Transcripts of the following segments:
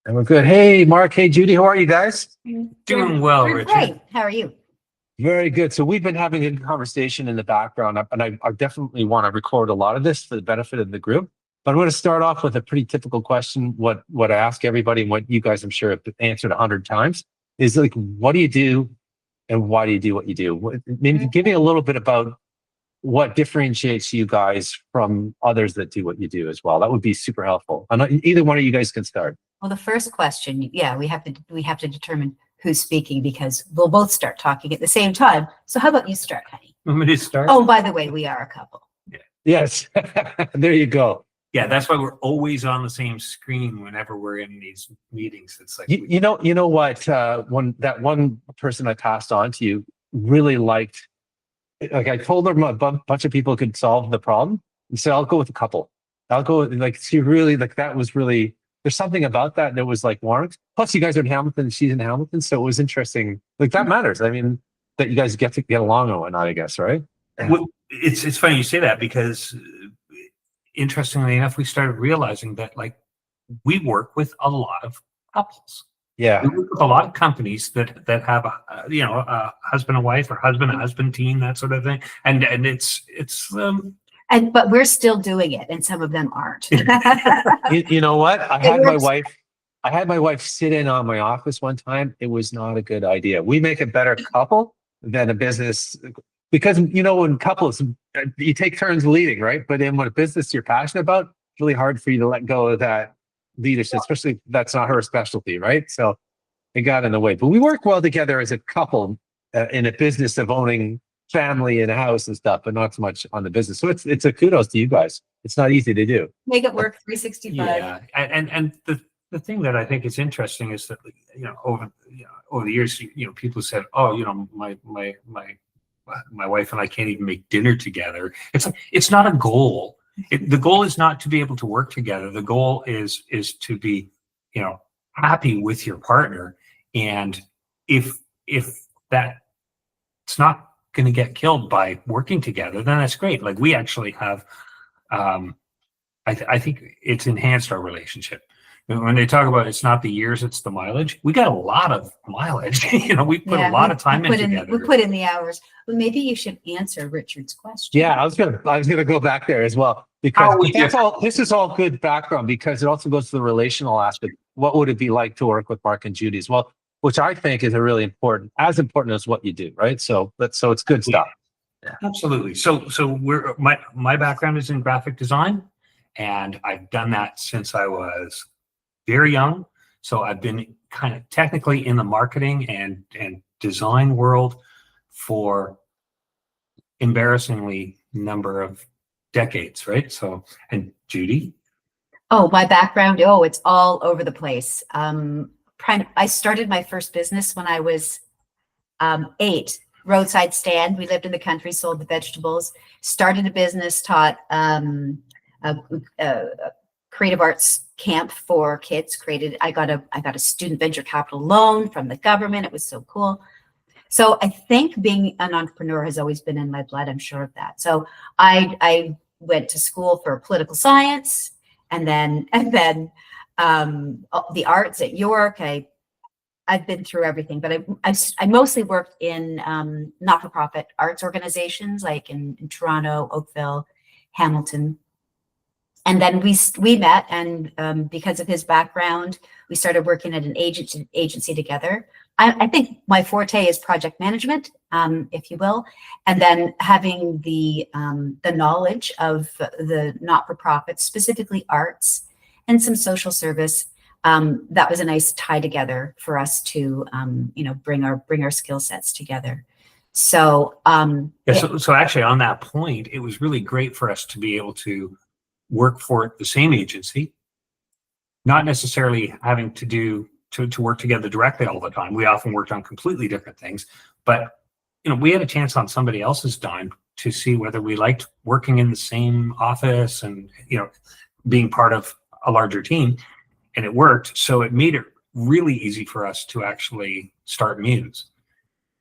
And we're good. Hey, Mark. Hey, Judy. How are you guys? Doing well, We're Richard. great. How are you? Very good. So we've been having a conversation in the background, and I definitely want to record a lot of this for the benefit of the group. But I'm going to start off with a pretty typical question. What I ask everybody, and what you guys, I'm sure, have answered 100 times, is like, what do you do, and why do you do what you do? Maybe give me a little bit about what differentiates you guys from others that do what you do as well. That would be super helpful. And either one of you guys can start. Well, the first question, yeah, we have to determine who's speaking because we'll both start talking at the same time. So how about you start, honey? Want me to start? Oh, by the way, we are a couple. Yes. There you go. Yeah, that's why we're always on the same screen whenever we're in these meetings. It's like You know what? One person I passed on to you really liked. Like I told them a bunch of people could solve the problem, and said I'll go with a couple. I'll go with, like, she really, like, that was really, there's something about that that was like warmed. Plus, you guys are in Hamilton, she's in Hamilton, so it was interesting. Like, that matters. I mean, that you guys get to get along and whatnot, I guess, right? well, it's funny you say that because interestingly enough, we started realizing that like we work with a lot of couples. Yeah. We work with a lot of companies that have a husband and wife or husband and husband team, that sort of thing, and it's But we're still doing it, and some of them aren't. You know what? I It had my wife sit in on my office one time. It was not a good idea. We make a better couple than a business because, in couples, you take turns leading, right? But in what a business you're passionate about, it's really hard for you to let go of that leadership, especially if that's not her specialty, right? So it got in the way. But we work well together as a couple in a business of owning family and a house and stuff, but not so much on the business. So it's a kudos to you guys. It's not easy to do. Make it work 365. yeah, and the thing that I think is interesting is that over the years, people said, oh, my wife and I can't even make dinner together. It's not a goal. The goal is not to be able to work together. The goal is to be, happy with your partner. And if that it's not going to get killed by working together, then that's great. Like we actually have, I think it's enhanced our relationship. When they talk about it's not the years, it's the mileage. We got a lot of mileage. We put a lot of time in together. We put in the hours. Well, maybe you should answer Richard's question. Yeah, I was gonna go back there as well because this is all good background because it also goes to the relational aspect. What would it be like to work with Mark and Judy as well? Which I think is as important as what you do, right? So it's good stuff. Yeah. Absolutely. So my background is in graphic design, and I've done that since I was very young. So I've been kind of technically in the marketing and design world for embarrassingly number of decades, right? So, and Judy? Oh, my background. Oh, it's all over the place. I started my first business when I was 8. Roadside stand. We lived in the country, sold the vegetables. Started a business, taught creative arts camp for kids. I got a student venture capital loan from the government. It was so cool. So I think being an entrepreneur has always been in my blood. I'm sure of that. So I went to school for political science, and then the arts at York. I've been through everything, but I mostly worked in not-for-profit arts organizations like in Toronto, Oakville, Hamilton. And then we met, and because of his background, we started working at an agency together. I think my forte is project management, if you will, and then having the knowledge of the not-for-profits, specifically arts and some social service. That was a nice tie together for us to bring our skill sets together. So so actually on that point, it was really great for us to be able to work for the same agency, not necessarily having to work together directly all the time. We often worked on completely different things, but we had a chance on somebody else's dime to see whether we liked working in the same office and being part of a larger team, and it worked. So it made it really easy for us to actually start Muse.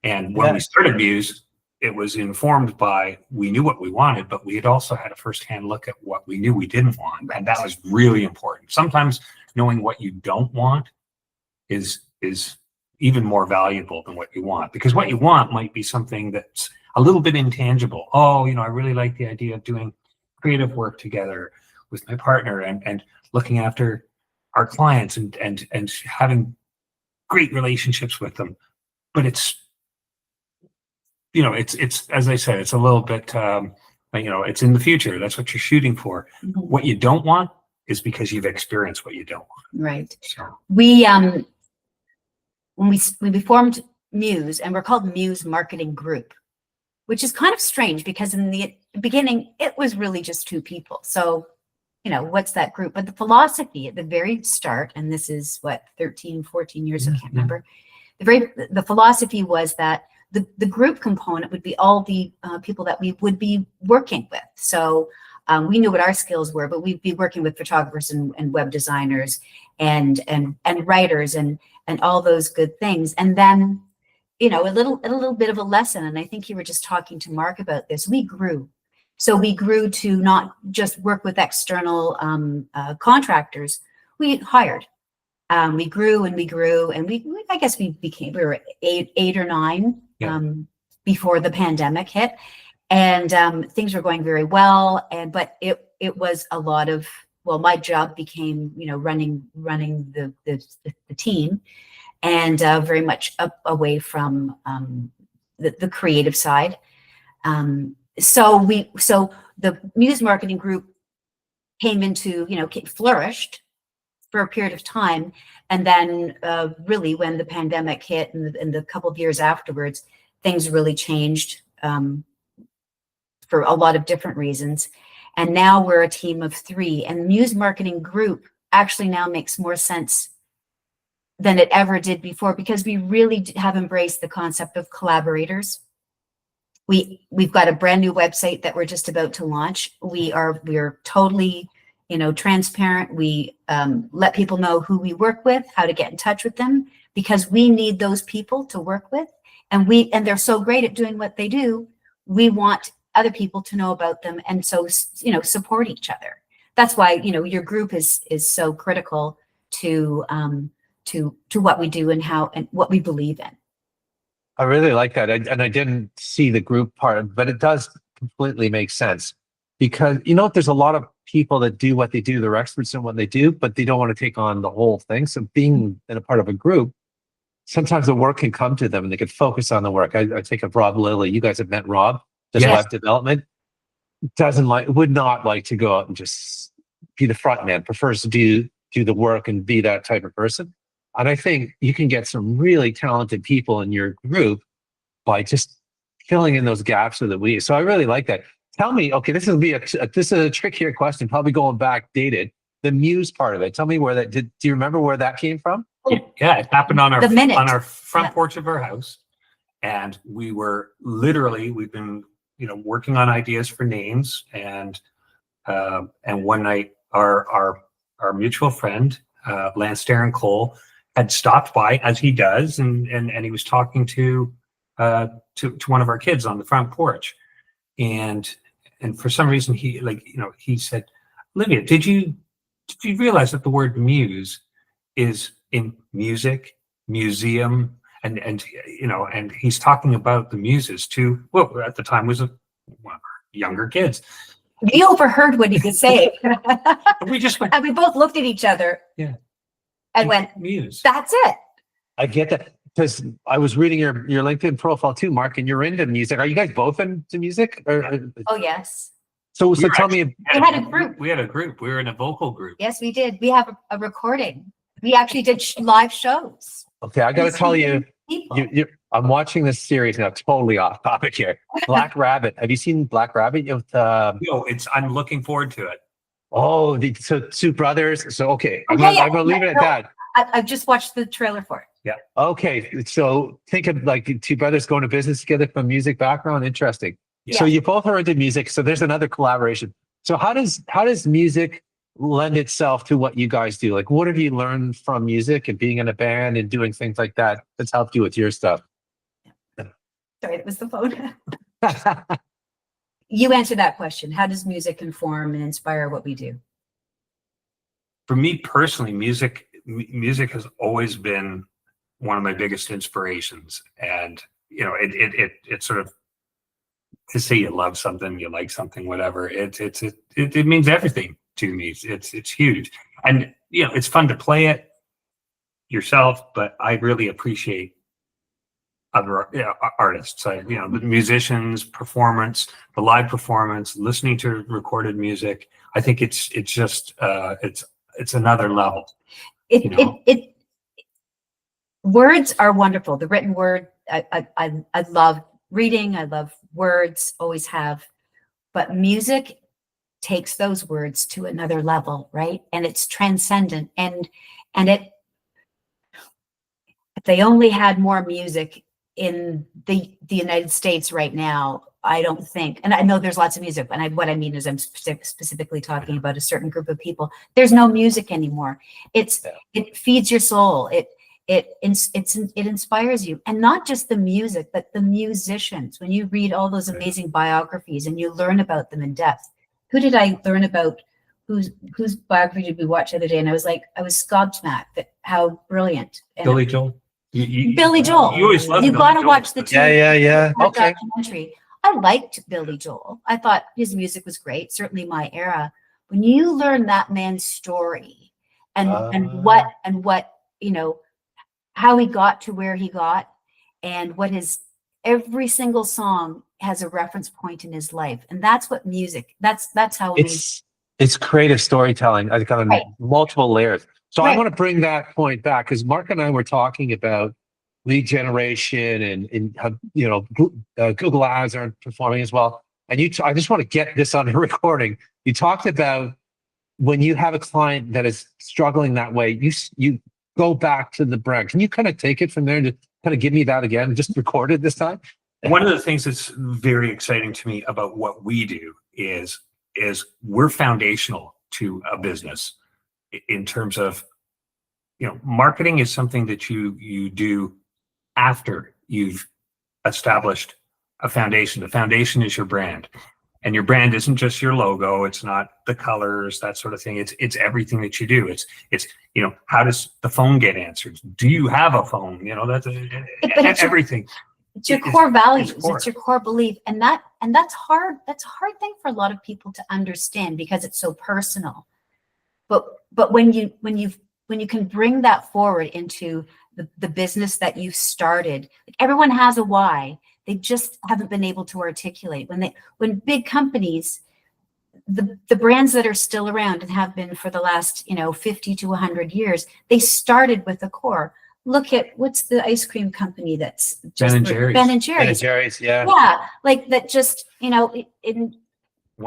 And when we started Muse, it was informed by, we knew what we wanted, but we had also had a firsthand look at what we knew we didn't want. And that was really important. Sometimes knowing what you don't want is even more valuable than what you want, because what you want might be something that's a little bit intangible. Oh, I really like the idea of doing creative work together with my partner and looking after our clients and having great relationships with them. But it's as I said, it's a little bit it's in the future. That's what you're shooting for. Mm-hmm. What you don't want is because you've experienced what you don't want. Right. So We when we formed Muse, and we're called Muse Marketing Group, which is kind of strange because in the beginning it was really just two people. So, what's that group? But the philosophy at the very start, and this is what, 13, 14 years, I can't remember. The philosophy was that the group component would be all the people that we would be working with. So we knew what our skills were, but we'd be working with photographers and web designers and writers and all those good things. And then, a little bit of a lesson. And I think you were just talking to Mark about this. We grew. So we grew to not just work with external contractors. We hired. We grew and we grew, and we were eight or nine before the pandemic hit, and things were going very well. But it was a lot of, my job became running the team, and very much away from the creative side. So the Muse Marketing Group came into flourished for a period of time. And then really when the pandemic hit and the couple of years afterwards, things really changed for a lot of different reasons. And now we're a team of 3, and Muse Marketing Group actually now makes more sense than it ever did before, because we really have embraced the concept of collaborators. We've got a brand new website that we're just about to launch. We're totally transparent. We let people know who we work with, how to get in touch with them, because we need those people to work with. And they're so great at doing what they do. We want other people to know about them. And so, support each other. That's why, your group is so critical to what we do and how, and what we believe in. I really like that. And I didn't see the group part, but it does completely make sense, because there's a lot of people that do what they do. They're experts in what they do, but they don't want to take on the whole thing. So being in a part of a group, sometimes the work can come to them and they can focus on the work. I think of Rob Lilly. You guys have met Rob, does web development. Would not like to go out and just be the front man, prefers to do the work and be that type of person. And I think you can get some really talented people in your group by just filling in those gaps so I really like that. Tell me, okay, this is a trickier question, probably going back dated. The Muse part of it. Tell me do you remember where that came from? Yeah, it happened on our front porch of our house. And we've been, working on ideas for names. And one night our mutual friend, Lance Darren Cole, had stopped by, as he does, and he was talking to one of our kids on the front porch. And for some reason he said, "Olivia, did you realize that the word muse is in music, museum, and he's talking about the muses to at the time was younger kids." We overheard what he was saying. We just went, and we both looked at each other. Yeah. And went, Muse. That's it. I get that, because I was reading your LinkedIn profile too, Mark, and you're into music. Are you guys both into music? Oh, yes. So tell me. We had a group. We had a group. We were in a vocal group. Yes, we did. We have a recording. We actually did live shows. Okay, I got to tell you, I'm watching this series now, totally off topic here. Black Rabbit. Have you seen Black Rabbit? No, I'm looking forward to it. Oh, so 2 brothers. So, okay, I'm Okay, going to leave it at that. I've just watched the trailer for it. Yeah. Okay, so think of like 2 brothers going to business together from music background. Interesting. Yeah. So you both are into music. So there's another collaboration. So how does music lend itself to what you guys do? Like, what have you learned from music and being in a band and doing things like that that's helped you with your stuff? Sorry, that was the phone. You answer that question. How does music inform and inspire what we do? for me personally, music has always been one of my biggest inspirations. And, you know, it sort of, to say you love something, you like something, whatever, it means everything to me. It's huge. And, you know, it's fun to play it yourself, but I really appreciate other artists. You know, the musicians, performance, the live performance, listening to recorded music. I think it's just it's another level. Words are wonderful. The written word, I love reading. I love words, always have. But music takes those words to another level, right? And it's transcendent. And if they only had more music in the United States right now, I don't think, and I know there's lots of music, and what I mean is I'm specifically talking about a certain group of people. There's no music anymore. It feeds your soul. It inspires you, and not just the music, but the musicians. When you read all those amazing biographies and you learn about them in depth. Who did I learn about? Whose biography did we watch the other day? And I was gobsmacked at how brilliant. And Billy Joel. Billy Joel. You always love. You got to watch the Okay. documentary. I liked Billy Joel. I thought his music was great. Certainly my era. When you learn that man's story and what you know, how he got to where he got, and what every single song has a reference point in his life, and that's what music. That's how it's creative storytelling. I think on multiple layers. So I want to bring that point back, because Mark and I were talking about lead generation and you know, Google Ads aren't performing as well. And I just want to get this on a recording. You talked about when you have a client that is struggling that way, you go back to the brand. Can you kind of take it from there and just kind of give me that again, just record it this time? One of the things that's very exciting to me about what we do is we're foundational to a business in terms of, you know, marketing is something that you do after you've established a foundation. The foundation is your brand, and your brand isn't just your logo. It's not the colors, that sort of thing. It's everything that you do. It's you know, how does the phone get answered? Do you have a phone? You know, that's everything. It's your core values. It's your core belief, and that's hard. That's a hard thing for a lot of people to understand because it's so personal. But when you can bring that forward into the business that you started, like everyone has a why. They just haven't been able to articulate. When big companies, the brands that are still around and have been for the last 50 to 100 years, they started with a core. Look at what's the ice cream company that's just Ben and Jerry's. Ben and Jerry's. Ben and Jerry's, yeah. Yeah, like that. Just one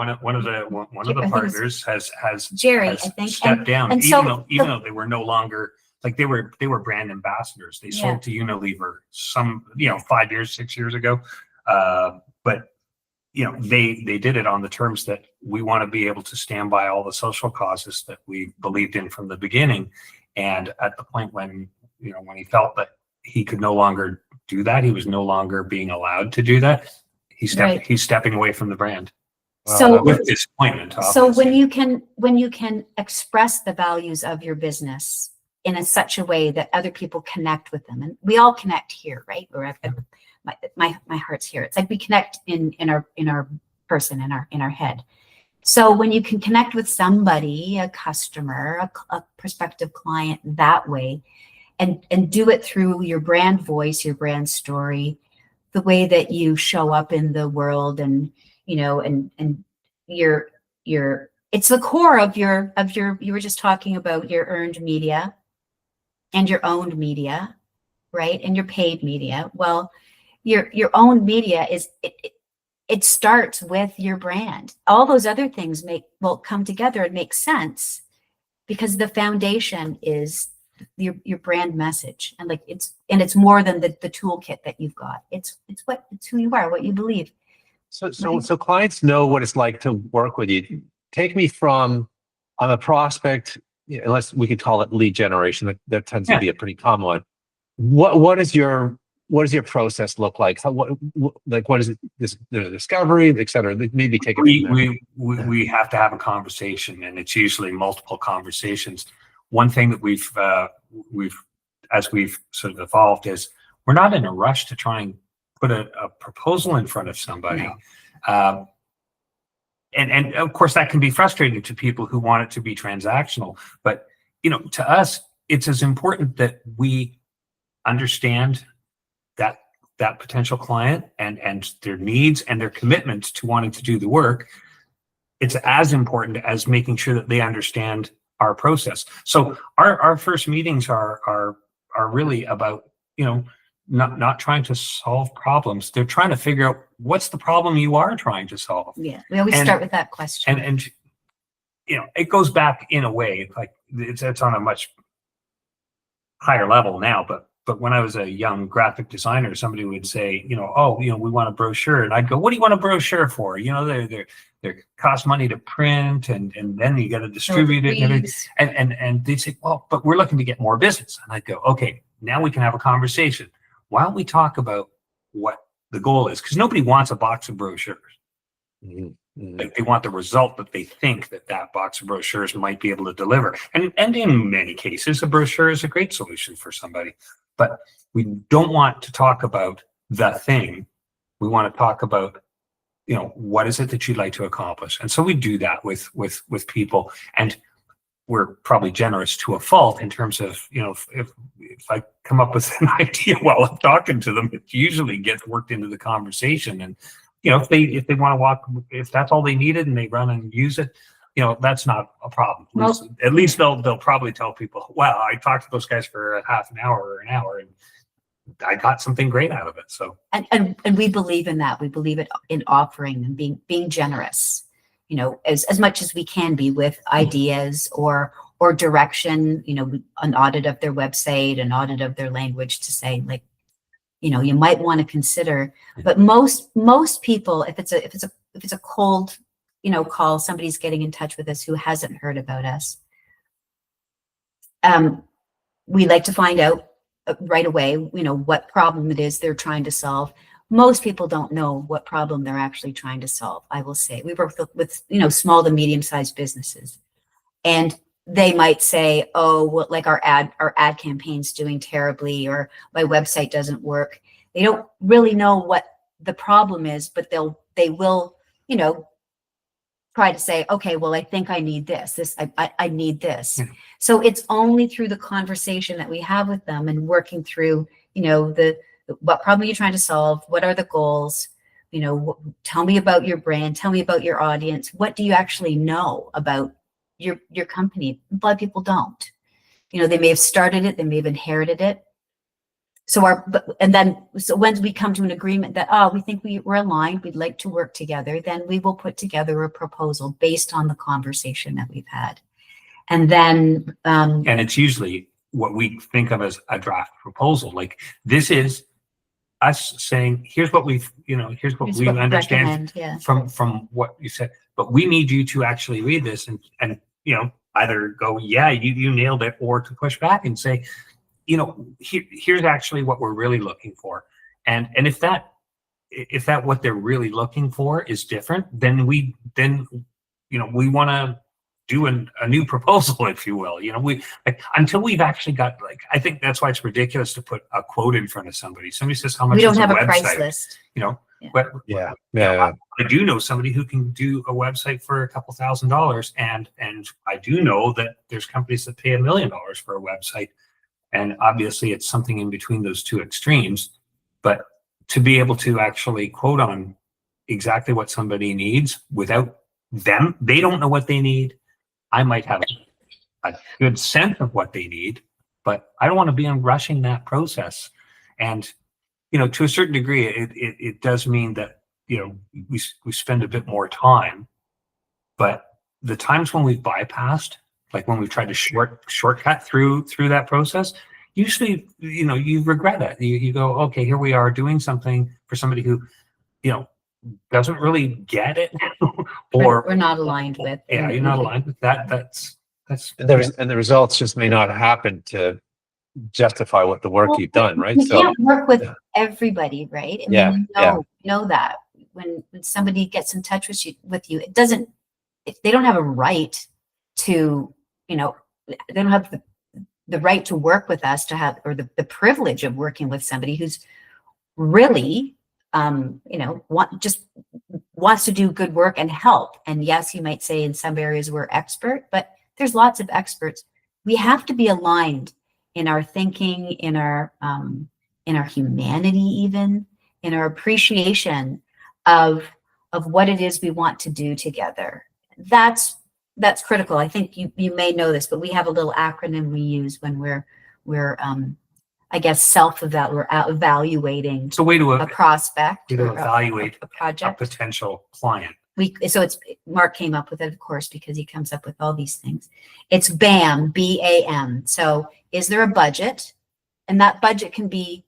of the partners has Jerry, has I think, stepped down, and even so though they were no longer, like, they were brand ambassadors. They sold to Unilever 5 years, 6 years ago, but they did it on the terms that we want to be able to stand by all the social causes that we believed in from the beginning. And at the point when he felt that he could no longer do that, he was no longer being allowed to do that, he's stepping away from the brand. So with disappointment, so when you can express the values of your business in such a way that other people connect with them, and we all connect here, right? Or my heart's here. It's like we connect in our person, in our head. So when you can connect with somebody, a customer, a prospective client that way, and do it through your brand voice, your brand story, the way that you show up in the world, and and your it's the core of your you were just talking about your earned media and your owned media, right? And your paid media. Well, your own media is it starts with your brand. All those other things come together and make sense because the foundation is your brand message, and it's more than the toolkit that you've got. It's who you are, what you believe. So clients know what it's like to work with you. Take me from, I'm a prospect, unless we could call it lead generation. That tends to be a pretty common one. What is your what does your process look like? What is it? The discovery, et cetera. Maybe take it from there. We have to have a conversation, and it's usually multiple conversations. One thing that we've sort of evolved is we're not in a rush to try and put a proposal in front of somebody. No. And of course that can be frustrating to people who want it to be transactional, but to us, it's as important that we understand that potential client and their needs and their commitment to wanting to do the work. It's as important as making sure that they understand our process. So our first meetings are really about, not trying to solve problems. They're trying to figure out what's the problem you are trying to solve. Yeah, we always start with that question. And it goes back in a way, like it's on a much higher level now, but when I was a young graphic designer, somebody would say, we want a brochure. And I'd go, what do you want a brochure for? They cost money to print, and then you got to distribute it. And they'd say, well, but we're looking to get more business. And I'd go, okay, now we can have a conversation. Why don't we talk about what the goal is? Because nobody wants a box of brochures. Mm-hmm. Like, they want the result that they think that box of brochures might be able to deliver. And in many cases, a brochure is a great solution for somebody. But we don't want to talk about the thing. We want to talk about, what is it that you'd like to accomplish? And so we do that with people, and we're probably generous to a fault in terms of, if I come up with an idea while I'm talking to them, it usually gets worked into the conversation. And, if they want to walk, if that's all they needed and they run and use it, that's not a problem. At least they'll probably tell people, well, I talked to those guys for a half an hour or an hour, and I got something great out of it. So, and we believe in that. We believe in offering and being generous, as much as we can be with ideas or direction, an audit of their website, an audit of their language to say, like, you might want to consider. But most people, if it's a cold, call, somebody's getting in touch with us who hasn't heard about us, we like to find out right away, what problem it is they're trying to solve. Most people don't know what problem they're actually trying to solve. I will say we work with small to medium-sized businesses, and they might say, oh, well, like our ad campaign's doing terribly, or my website doesn't work. They don't really know what the problem is, but they will, try to say, okay, well, I think I need this. I need this. Mm-hmm. So it's only through the conversation that we have with them and working through, what problem you're trying to solve, what are the goals, tell me about your brand, tell me about your audience. What do you actually know about your company? A lot of people don't. They may have started it, they may have inherited it. So when we come to an agreement that, we think we're aligned, we'd like to work together, then we will put together a proposal based on the conversation that we've had. And then and it's usually what we think of as a draft proposal. Like, this is us saying, here's what we understand from what you said, but we need you to actually read this and either go, yeah, you nailed it, or to push back and say, here's actually what we're really looking for. And if that what they're really looking for is different, then we want to do a new proposal, if you will. Until we've actually got, I think that's why it's ridiculous to put a quote in front of somebody. Somebody says, how much we don't is have a a website? price list. But I do know somebody who can do a website for a couple $1,000, and I do know that there's companies that pay $1 million for a website. And obviously it's something in between those two extremes, but to be able to actually quote on exactly what somebody needs without them, they don't know what they need. I might have a good sense of what they need, but I don't want to be rushing that process. And, to a certain degree, it does mean that, we spend a bit more time, but the times when we've bypassed, like when we've tried to shortcut through that process, usually, you regret it. You go, okay, here we are doing something for somebody who, doesn't really get it, or we're not aligned with. Yeah, you're not aligned with that. That's and the results just may not happen to justify what the work Well, you've done, right? You So can't work with everybody, right? I Yeah, mean, know that when somebody gets in touch with you, it doesn't, they don't have a right to, they don't have the right to work with us, to have, or the privilege of working with somebody who's really, just wants to do good work and help. And yes, you might say in some areas we're expert, but there's lots of experts. We have to be aligned in our thinking, in our humanity, even in our appreciation of what it is we want to do together. That's critical. I think you may know this, but we have a little acronym we use when we're I guess we're evaluating It's a way to a prospect or evaluate a a project. potential client. Mark came up with it, of course, because he comes up with all these things. It's BAM, BAM. So is there a budget? And that budget can be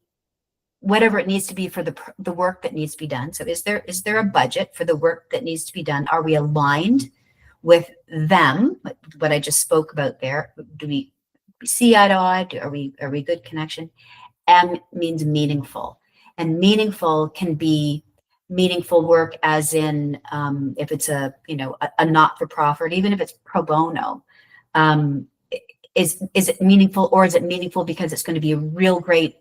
whatever it needs to be for the work that needs to be done. So is there a budget for the work that needs to be done? Are we aligned with them? What I just spoke about there. Do we see eye to eye? Are we good connection? M means meaningful, and meaningful can be meaningful work as in if it's a not-for-profit, even if it's pro bono. Is it meaningful, or is it meaningful because it's going to be a real great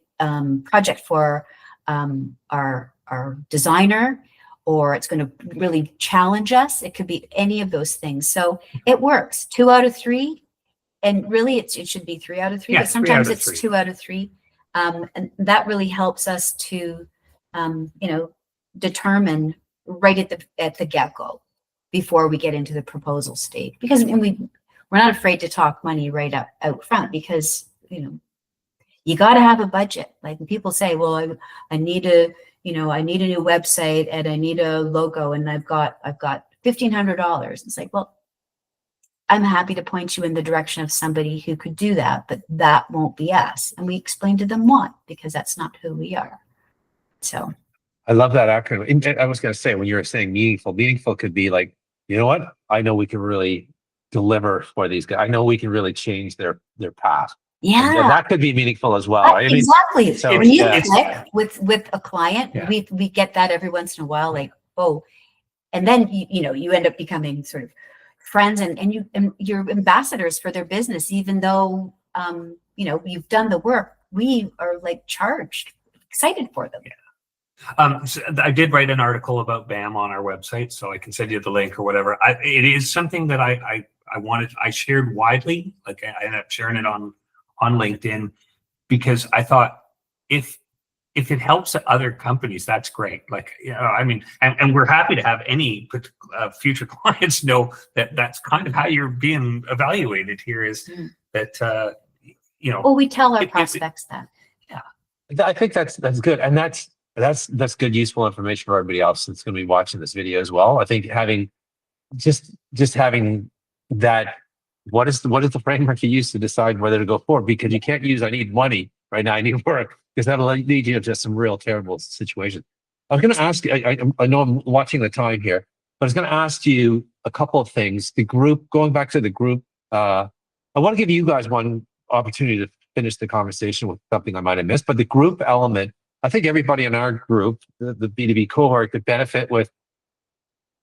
project for our designer, or it's going to really challenge us? It could be any of those things. So it works 2 out of 3, and really it should be 3 out of 3. Yeah, but sometimes 3 out of it's 3. 2 out of 3, and that really helps us to determine right at the get-go before we get into the proposal stage, because we're not afraid to talk money right out front, because you got to have a budget. Like when people say, well, I need a new website and I need a logo and I've got $1,500. It's like, well, I'm happy to point you in the direction of somebody who could do that, but that won't be us. And we explain to them why, because that's not who we are. So I love that acronym. I was going to say, when you were saying meaningful could be like, you know what? I know we can really deliver for these guys. I know we can really change their path. yeah, And that could be meaningful as well. Right? exactly. So, when you yeah. click with a client, Yeah. we get that every once in a while, like, oh, and then you end up becoming sort of friends and you're ambassadors for their business, even though you've done the work. We are like charged, excited for them. So I did write an article about BAM on our website, so I can send you the link or whatever. It is something that I shared widely. Like I ended up sharing it on LinkedIn, because I thought if it helps other companies, that's great. Like, I mean, and we're happy to have any future clients know that that's kind of how you're being evaluated here, is that, Well, we tell our prospects that. Yeah. I think that's good. And that's good, useful information for everybody else that's going to be watching this video as well. I think having just having that, what is the framework you use to decide whether to go forward? Because you can't use, I need money right now, I need work, because that'll lead you to just some real terrible situations. I was going to ask you, I know I'm watching the time here, but I was going to ask you a couple of things. The group, going back to the group, I want to give you guys one opportunity to finish the conversation with something I might have missed, but the group element, I think everybody in our group, the B2B cohort, could benefit with.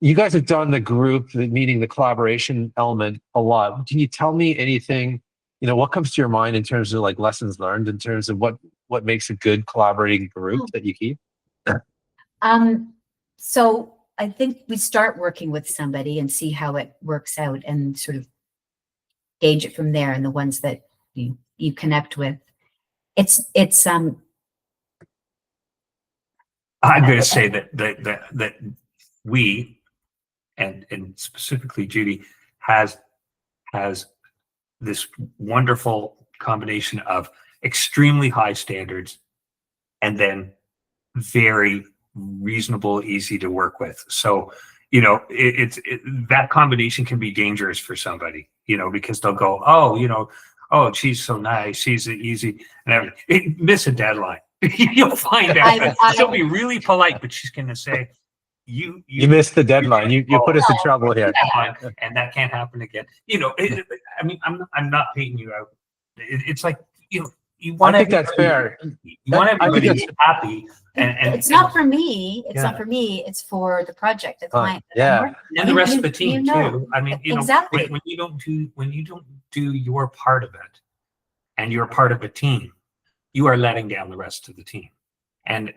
You guys have done the group, meaning the collaboration element, a lot. Can you tell me anything, what comes to your mind in terms of like lessons learned, in terms of what makes a good collaborating group that you keep? So I think we start working with somebody and see how it works out, and sort of gauge it from there. And the ones that you connect with, it's I'm going to say that we, and specifically Judy, has this wonderful combination of extremely high standards and then very reasonable, easy to work with. So, that combination can be dangerous for somebody, because they'll go, oh, she's so nice, she's easy, and everything. Miss a deadline. You'll find out. She'll be really polite, but she's going to say, you missed the deadline. You put us in trouble here. And that can't happen again. I mean, I'm not painting you out. It's like, you want I think that's fair. You want I think everybody that's- to be happy. And It's not for me. It's Yeah. not for me. It's for the project, the client. that I'm yeah. working with. and the rest of the You team know. too. I mean, Exactly. when you don't do your part of it, and you're part of a team, you are letting down the rest of the team, and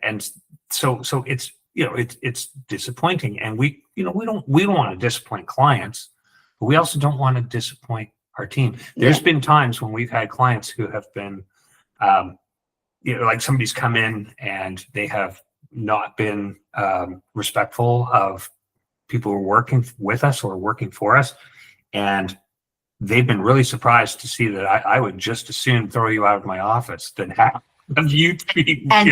so it's it's disappointing, and we don't want to disappoint clients, but we also don't want to disappoint our team. There's been times when we've had clients who have been, like somebody's come in and they have not been respectful of people who are working with us or working for us, and they've been really surprised to see that I would just as soon throw you out of my office than have you be And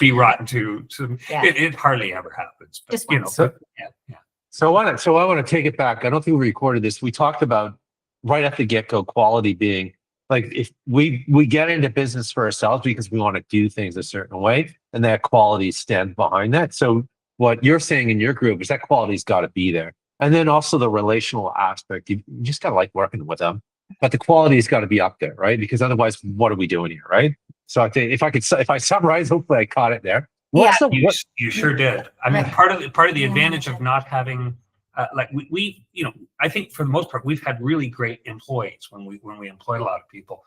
be rotten to. Yeah. It hardly ever happens, but Just once. So- yeah. So I want to take it back. I don't think we recorded this. We talked about right at the get-go quality being like, if we get into business for ourselves because we want to do things a certain way, and that quality stands behind that. So what you're saying in your group is that quality's got to be there. And then also the relational aspect. You just got to like working with them, but the quality's got to be up there, right? Because otherwise, what are we doing here, right? So I think if I summarize, hopefully I caught it there. What's the, what, You sure did. I mean, Right. part of the Yeah. advantage of not having, like we I think for the most part, we've had really great employees when we employed a lot of people.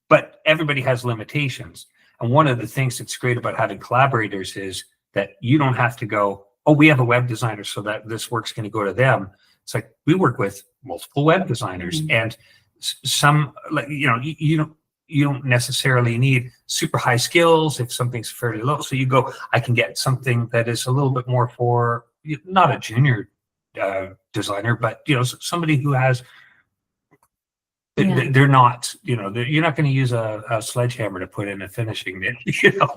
But everybody has limitations. And one of the things that's great about having collaborators is that you don't have to go, oh, we have a web designer, so that this work's going to go to them. It's like we work with multiple web designers, and some, like, you don't necessarily need super high skills if something's fairly low. So you go, I can get something that is a little bit more for not a junior designer, but somebody who has. Yeah. They're not, you're not going to use a sledgehammer to put in a finishing it,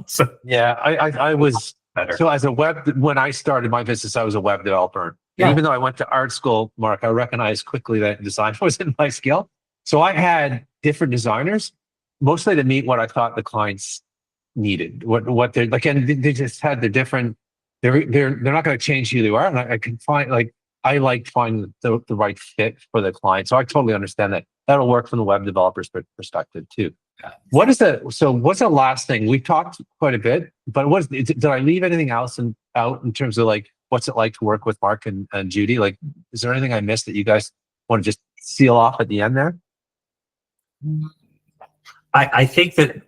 So yeah, I was, better. so as a when I started my business, I was a web developer. Yeah. And even though I went to art school, Mark, I recognized quickly that design wasn't my skill. So I had different designers, mostly to meet what I thought the clients needed, what they're like, and they just had the different, they're not going to change who they are. And I can find, like, I like finding the right fit for the client. So I totally understand that. That'll work from the web developer's perspective too. Yeah. What's the last thing? We've talked quite a bit, but did I leave anything else out in terms of like, what's it like to work with Mark and Judy? Like, is there anything I missed that you guys want to just seal off at the end there? I think that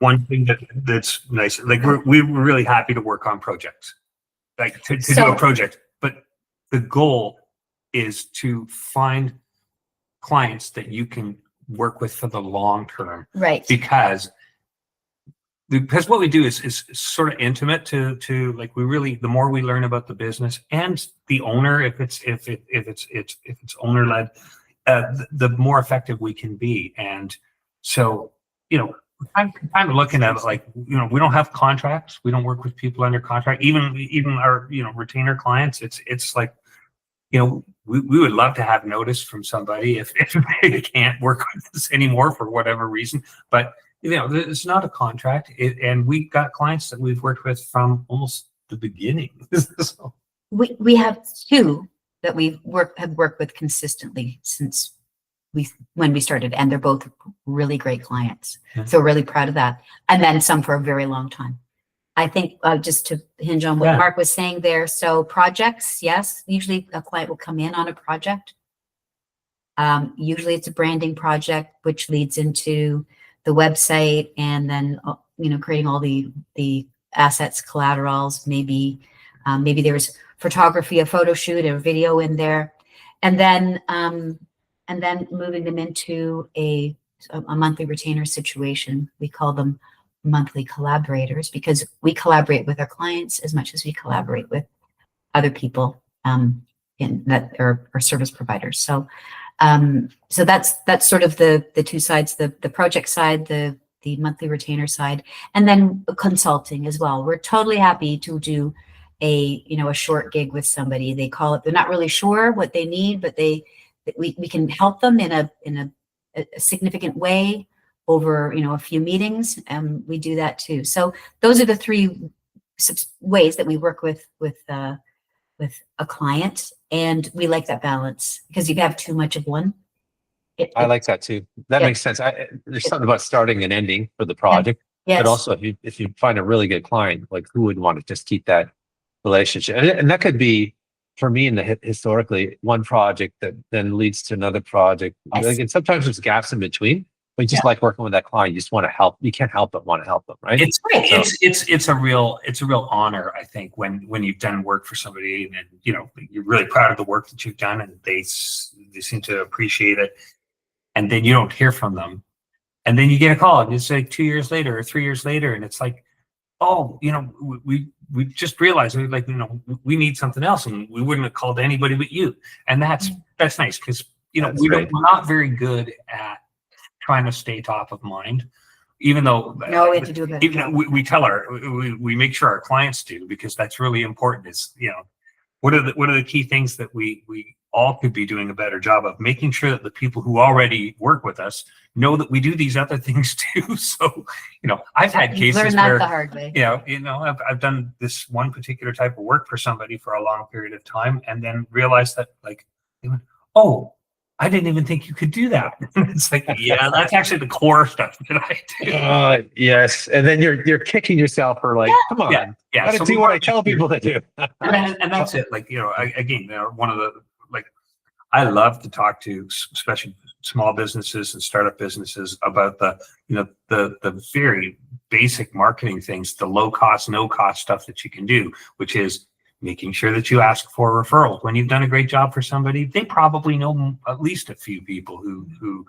one thing that's nice, like we were really happy to work on projects, like to do a project, but the goal is to find clients that you can work with for the long term, Right. because what we do is sort of intimate to like, we really, the more we learn about the business and the owner, if it's owner led, the more effective we can be. And so, I'm kind of looking at it like, we don't have contracts. We don't work with people under contract. Even our, retainer clients, it's like, we would love to have notice from somebody if they can't work with us anymore for whatever reason. But, it's not a contract. And we got clients that we've worked with from almost the beginning. So. We have two that have worked with consistently since when we started, and they're both really great clients. Yeah. So we're really proud of that. And then some for a very long time. I think just to hinge on what Yeah. Mark was saying there. So projects, yes, usually a client will come in on a project. Usually it's a branding project, which leads into the website, and then, creating all the assets, collaterals, maybe there's photography, a photo shoot, a video in there. And then moving them into a monthly retainer situation. We call them monthly collaborators because we collaborate with our clients as much as we collaborate with other people in that are service providers. So that's sort of the two sides, the project side, the monthly retainer side, and then consulting as well. We're totally happy to do a short gig with somebody. They call it, they're not really sure what they need, but we can help them in a significant way over a few meetings, and we do that too. So those are the three ways that we work with a client, and we like that balance, because you have too much of one, I like that too. That Yeah. makes sense. There's something about starting and ending for the project, Yes. but also if you find a really good client, like who would want to just keep that relationship? And that could be for me in the historically one project that then leads to another project. Yes. Like, and sometimes there's gaps in between, but you just like working with that client. You just want to help. You can't help but want to help them, right? It's Right. So- it's a real honor, I think, when you've done work for somebody and you're really proud of the work that you've done and they seem to appreciate it, and then you don't hear from them, and then you get a call and it's like 2 years later or 3 years later, and it's like, oh, we just realized we need something else, and we wouldn't have called anybody but you, and that's nice because we're not very good at trying to stay top of mind, even though No, we have to do a better even job. we make sure our clients do, because that's really important. Is what are the key things that we all could be doing a better job of making sure that the people who already work with us know that we do these other things too. So I've had You've cases learned that where the hard way. I've done this one particular type of work for somebody for a long period of time, and then realized that oh, I didn't even think you could do that. It's like, yeah, that's actually the core stuff that I do. Yes, and then you're kicking yourself for come on, Yeah. gotta So do what I tell people to do. and that's it. Again, one of the I love to talk to especially small businesses and startup businesses about the very basic marketing things, the low cost, no cost stuff that you can do, which is making sure that you ask for referrals. When you've done a great job for somebody, they probably know at least a few people who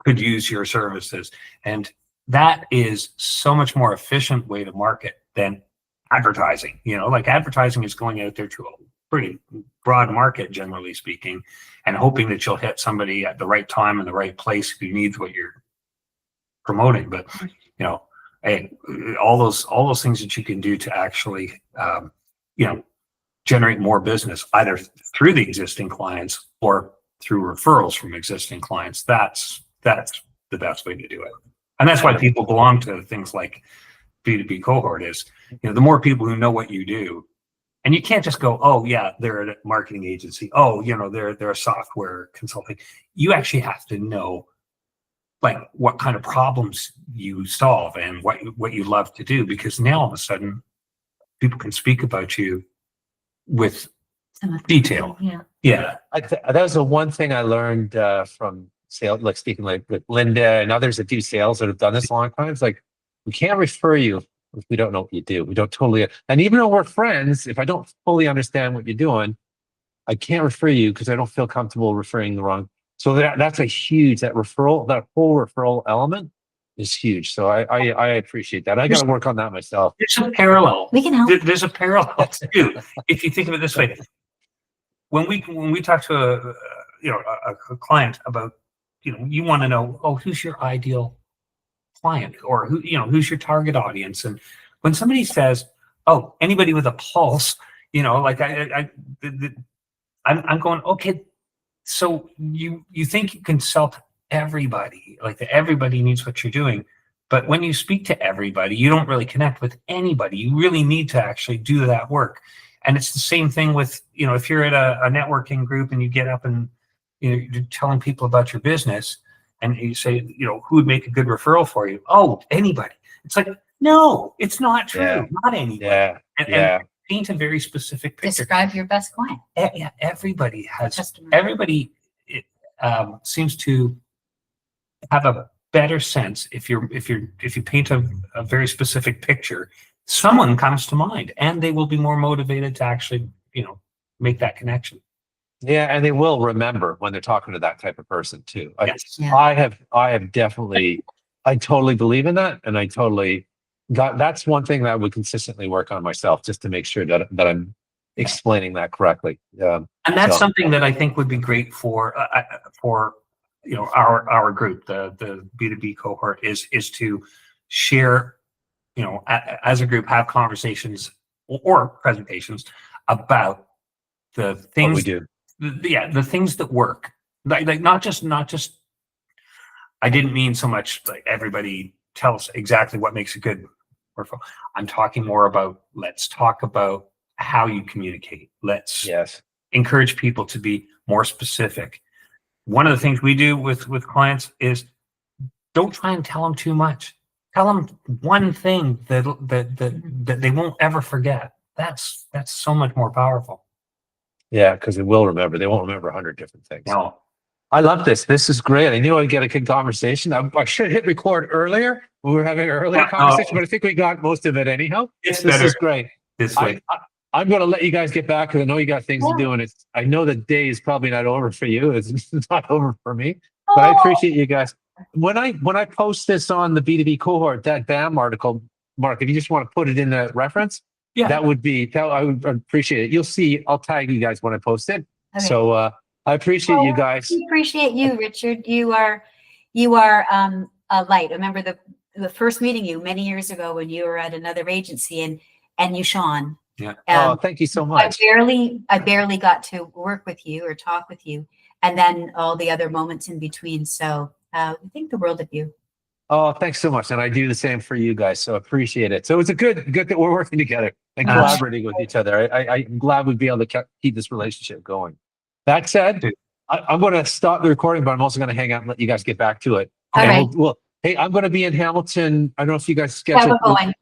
could use your services. And that is so much more efficient way to market than advertising. Advertising is going out there to a pretty broad market, generally speaking, and hoping that you'll hit somebody at the right time in the right place who needs what you're promoting. But hey, all those things that you can do to actually generate more business, either through the existing clients or through referrals from existing clients, that's the best way to do it. And that's why people belong to things like B2B Cohort. Is the more people who know what you do. And you can't just go, oh yeah, they're a marketing agency. Oh, they're a software consulting. You actually have to know what kind of problems you solve and what you love to do, because now all of a sudden people can speak about you with detail. Yeah. That was the one thing I learned from sales, speaking with Linda and others that do sales that have done this a long time. It's like, we can't refer you if we don't know what you do. We don't totally, and even though we're friends, if I don't fully understand what you're doing, I can't refer you because I don't feel comfortable referring the wrong. So that's a huge, that whole referral element is huge. So I appreciate that. I got to work on that myself. There's a parallel. We can help. There's a parallel too. If you think of it this way, when we talk to a client about, you want to know, oh, who's your ideal client, or who's your target audience? And when somebody says, oh, anybody with a pulse, I'm going, okay, so you think you can sell to everybody, that everybody needs what you're doing. But when you speak to everybody, you don't really connect with anybody. You really need to actually do that work. And it's the same thing with, if you're at a networking group and you get up and you're telling people about your business, and you say, who would make a good referral for you? Oh, anybody. It's like, no, it's not true. Yeah. Not anybody. Yeah. And paint a very specific picture. Describe your best client. Yeah, everybody has. Customer. Everybody seems to have a better sense if you paint a very specific picture. Someone comes to mind, and they will be more motivated to actually make that connection. Yeah, and they will remember when they're talking to that type of person too. Yes. Yeah. I have definitely, I totally believe in that, and I totally that's one thing that I would consistently work on myself, just to make sure that I'm explaining that correctly. And that's something that I think would be great for our group, the B2B Cohort, is to share, as a group, have conversations or presentations about the things what we do. The things that work, like not just I didn't mean so much like everybody tell us exactly what makes a good referral. I'm talking more about, let's talk about how you communicate. Let's Yes. encourage people to be more specific. one of the things we do with clients is don't try and tell them too much. Tell them one thing that they won't ever forget. That's so much more powerful. Yeah, because they will remember. They won't remember 100 different things. No. I love this. This is great. I knew I'd get a good conversation. I should hit record earlier. We were having an earlier conversation, but I think we got most of it anyhow. It's This better is great. this way. I'm going to let you guys get back because I know you got things to do, and I know the day is probably not over for you. It's not over for me, but I appreciate you guys. When I post this on the B2B cohort, that BAM article, Mark, if you just want to put it in the reference, Yeah. I would appreciate it. You'll see, I'll tag you guys when I post it. Okay. So I appreciate you guys. We appreciate you, Richard. You are a light. I remember the first meeting you many years ago when you were at another agency and you shone. Yeah. Oh, thank you so much. I barely got to work with you or talk with you, and then all the other moments in between. So we think the world of you. Oh, thanks so much. And I do the same for you guys. So appreciate it. So it's a good that we're working together and collaborating with each other. I'm glad we'd be able to keep this relationship going. That said, I'm going to stop the recording, but I'm also going to hang out and let you guys get back to it. All right. Hey, I'm going to be in Hamilton. I don't know if you guys scheduled.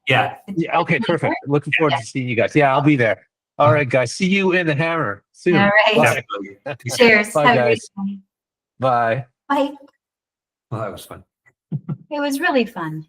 Yeah. Yeah. Okay, perfect. Looking forward to seeing you guys. Yeah, I'll be there. All right, guys. See you in the Hammer soon. All right. Bye. Cheers. Bye, Have a great guys. day. Bye. Bye. Well, that was fun. It was really fun.